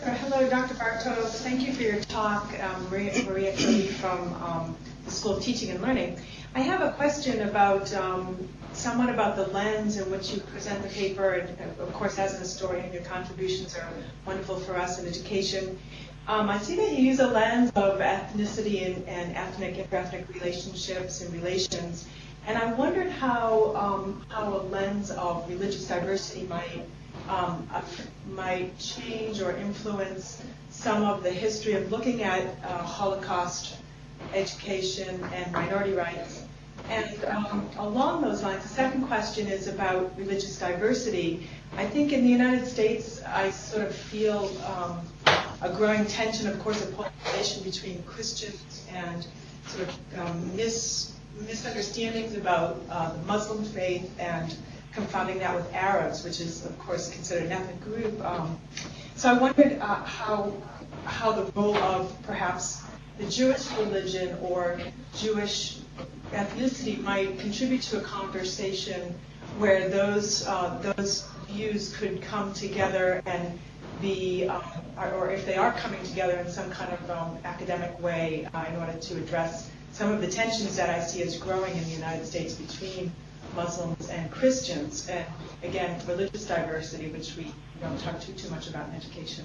Hello, Dr. Bartow. Thank you for your talk. Maria Kelly from the School of Teaching and Learning. I have a question about somewhat about the lens in which you present the paper. And of course, as an historian, your contributions are wonderful for us in education. I see that you use a lens of ethnicity and ethnic, interethnic relationships and relations. And I wondered how a lens of religious diversity might change or influence some of the history of looking at Holocaust education and minority rights. And along those lines, the second question is about religious diversity. I think in the United States, I sort of feel a growing tension, of course, a polarization between Christians and sort of misunderstandings about the Muslim faith and confounding that with Arabs, which is, of course, considered an ethnic group. So I wondered how the role of perhaps the Jewish religion or Jewish ethnicity might contribute to a conversation where those views could come together and be, or if they are coming together in some kind of academic way in order to address some of the tensions that I see as growing in the United States between Muslims and Christians, and again, religious diversity, which we don't talk too much about in education.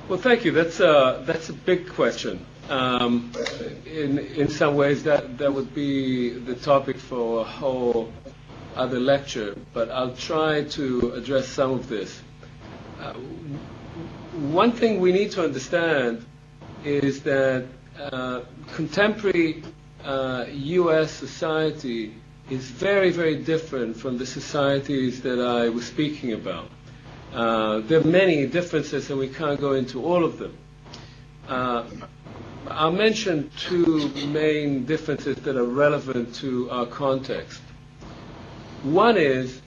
Well, thank you. That's a big question. In some ways, that would be the topic for a whole other lecture, but I'll try to address some of this. One thing we need to understand is that contemporary U.S. society is very, very different from the societies that I was speaking about. There are many differences, and we can't go into all of them. I'll mention two main differences that are relevant to our context. One is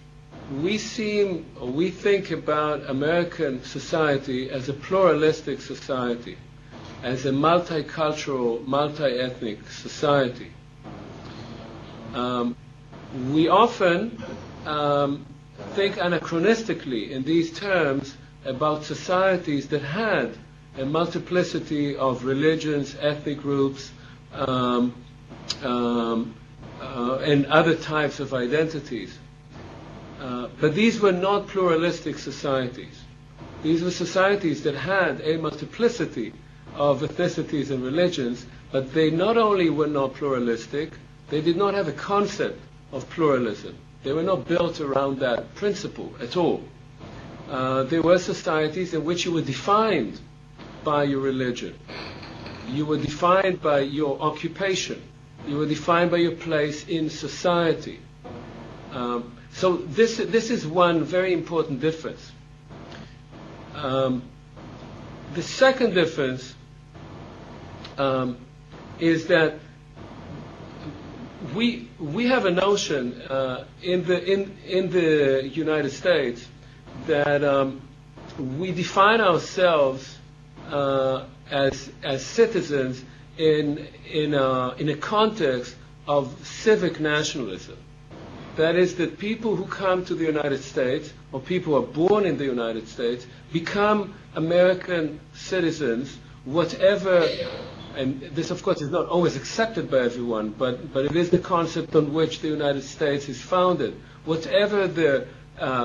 we think about American society as a pluralistic society, as a multicultural, multi-ethnic society. We often think anachronistically in these terms about societies that had a multiplicity of religions, ethnic groups, and other types of identities. But these were not pluralistic societies. These were societies that had a multiplicity of ethnicities and religions, but they not only were not pluralistic, they did not have a concept of pluralism. They were not built around that principle at all. They were societies in which you were defined by your religion. You were defined by your occupation. You were defined by your place in society. So this is one very important difference. The second difference is that we have a notion in the United States that we define ourselves as citizens in a context of civic nationalism. That is, that people who come to the United States, or people who are born in the United States, become American citizens, whatever, and this of course is not always accepted by everyone, but it is the concept on which the United States is founded. Whatever their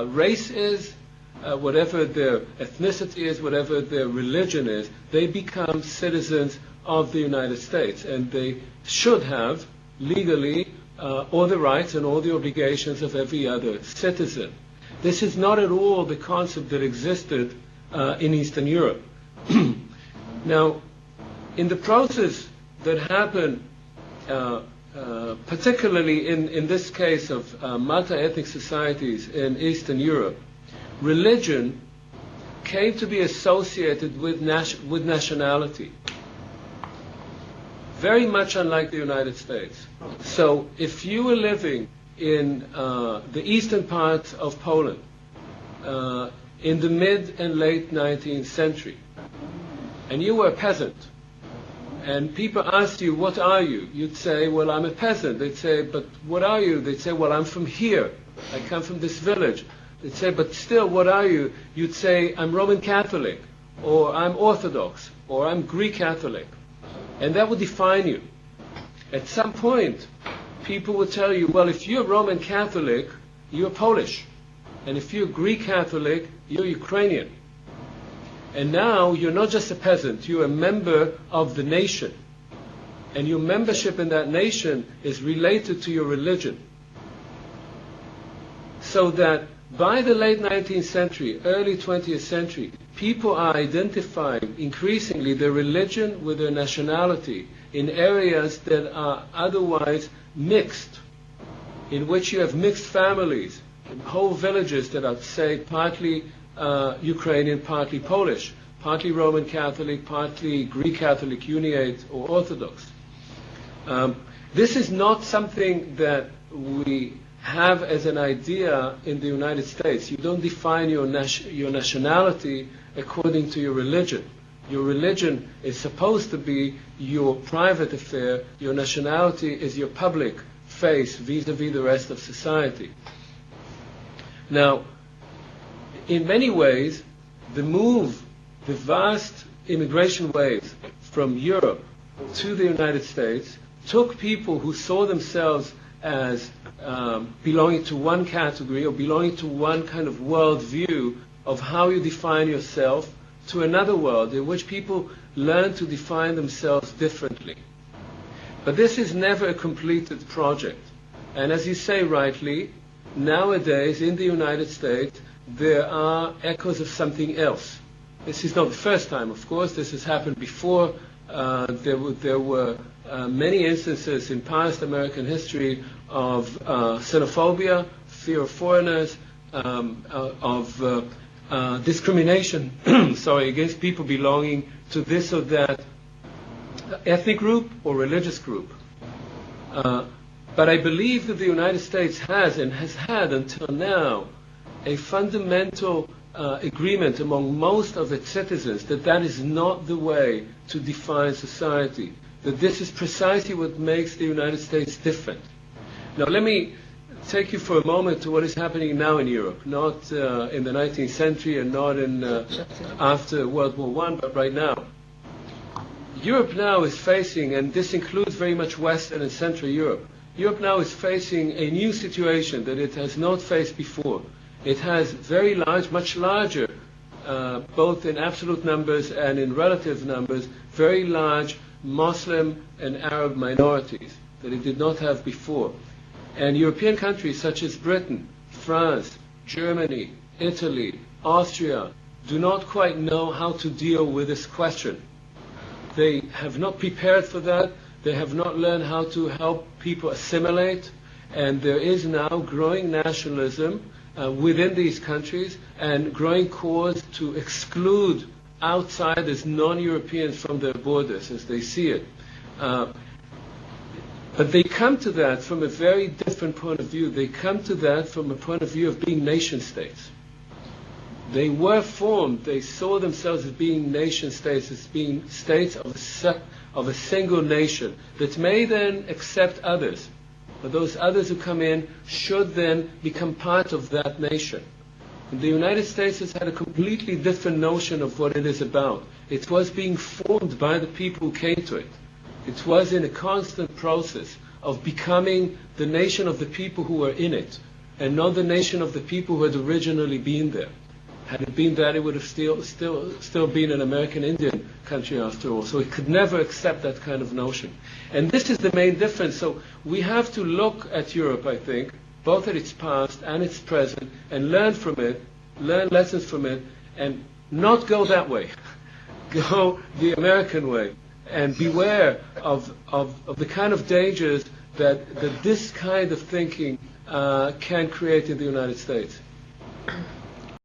race is, whatever their ethnicity is, whatever their religion is, they become citizens of the United States, and they should have, legally, all the rights and all the obligations of every other citizen. This is not at all the concept that existed in Eastern Europe. Now, in the process that happened, particularly in this case of multi-ethnic societies in Eastern Europe, religion came to be associated with nationality, very much unlike the United States. So if you were living in the eastern part of Poland in the mid and late 19th century, and you were a peasant, and people asked you, what are you? You'd say, well, I'm a peasant. They'd say, but what are you? They'd say, well, I'm from here. I come from this village. They'd say, but still, what are you? You'd say, I'm Roman Catholic, or I'm Orthodox, or I'm Greek Catholic. And that would define you. At some point, people would tell you, well, if you're Roman Catholic, you're Polish. And if you're Greek Catholic, you're Ukrainian. And now you're not just a peasant, you're a member of the nation. And your membership in that nation is related to your religion. So that by the late 19th century, early 20th century, people are identifying increasingly their religion with their nationality in areas that are otherwise mixed, in which you have mixed families, whole villages that are, say, partly Ukrainian, partly Polish, partly Roman Catholic, partly Greek Catholic, Uniate, or Orthodox. This is not something that we have as an idea in the United States. You don't define your nationality according to your religion. Your religion is supposed to be your private affair. Your nationality is your public face vis-a-vis the rest of society. Now, in many ways, the vast immigration waves from Europe to the United States took people who saw themselves as belonging to one category or belonging to one kind of world view of how you define yourself to another world in which people learn to define themselves differently. But this is never a completed project. And as you say rightly, nowadays in the United States there are echoes of something else. This is not the first time, of course. This has happened before. There were many instances in past American history of xenophobia, fear of foreigners, of discrimination against people belonging to this or that ethnic group or religious group. But I believe that the United States has and has had until now a fundamental agreement among most of its citizens that that is not the way to define society, that this is precisely what makes the United States different. Now let me take you for a moment to what is happening now in Europe, not in the 19th century and not in after World War I, but right now. Europe now is facing, and this includes very much Western and Central Europe, Europe now is facing a new situation that it has not faced before. It has very large, much larger, both in absolute numbers and in relative numbers, very large Muslim and Arab minorities that it did not have before. And European countries such as Britain, France, Germany, Italy, Austria do not quite know how to deal with this question. They have not prepared for that. They have not learned how to help people assimilate. And there is now growing nationalism within these countries and growing cause to exclude outsiders, non-Europeans, from their borders as they see it. But they come to that from a very different point of view. They come to that from a point of view of being nation states. They were formed, they saw themselves as being nation states, as being states of a single nation that may then accept others. But those others who come in should then become part of that nation. And the United States has had a completely different notion of what it is about. It was being formed by the people who came to it. It was in a constant process of becoming the nation of the people who were in it, and not the nation of the people who had originally been there. Had it been that, it would have still been an American Indian country after all. So it could never accept that kind of notion. And this is the main difference. So we have to look at Europe, I think, both at its past and its present, and learn from it, learn lessons from it, and not go that way. Go the American way. And beware of the kind of dangers that this kind of thinking can create in the United States.